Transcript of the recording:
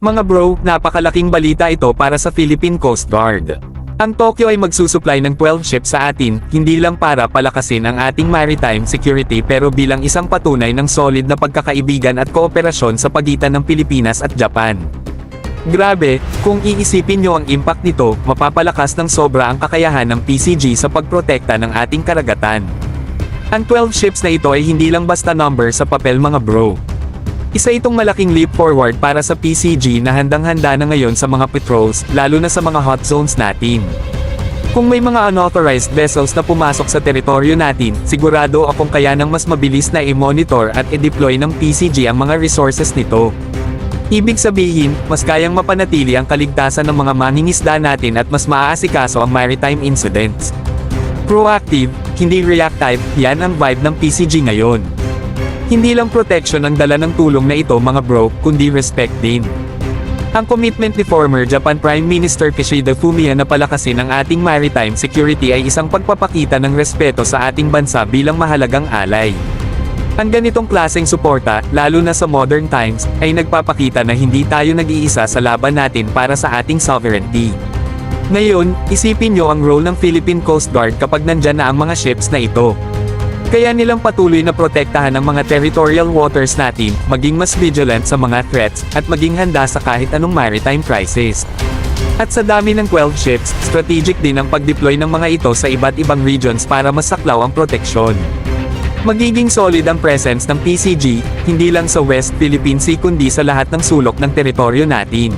Mga bro, napakalaking balita ito para sa Philippine Coast Guard. Ang Tokyo ay magsusupply ng 12 ships sa atin, hindi lang para palakasin ang ating maritime security pero bilang isang patunay ng solid na pagkakaibigan at kooperasyon sa pagitan ng Pilipinas at Japan. Grabe, kung iisipin nyo ang impact nito, mapapalakas ng sobra ang kakayahan ng PCG sa pagprotekta ng ating karagatan. Ang 12 ships na ito ay hindi lang basta number sa papel mga bro. Isa itong malaking leap forward para sa PCG na handang-handa na ngayon sa mga patrols, lalo na sa mga hot zones natin. Kung may mga unauthorized vessels na pumasok sa teritoryo natin, sigurado akong kaya ng mas mabilis na i-monitor at i-deploy ng PCG ang mga resources nito. Ibig sabihin, mas kayang mapanatili ang kaligtasan ng mga mangingisda natin at mas maaasikaso ang maritime incidents. Proactive, hindi reactive, yan ang vibe ng PCG ngayon. Hindi lang protection ang dala ng tulong na ito mga bro, kundi respect din. Ang commitment ni former Japan Prime Minister Kishida Fumio na palakasin ang ating maritime security ay isang pagpapakita ng respeto sa ating bansa bilang mahalagang alay. Ang ganitong klaseng suporta, lalo na sa modern times, ay nagpapakita na hindi tayo nag-iisa sa laban natin para sa ating sovereignty. Ngayon, isipin nyo ang role ng Philippine Coast Guard kapag nandyan na ang mga ships na ito. Kaya nilang patuloy na protektahan ang mga territorial waters natin, maging mas vigilant sa mga threats, at maging handa sa kahit anong maritime crisis. At sa dami ng 12 ships, strategic din ang pag-deploy ng mga ito sa iba't ibang regions para masaklaw ang proteksyon. Magiging solid ang presence ng PCG, hindi lang sa West Philippine Sea kundi sa lahat ng sulok ng teritoryo natin.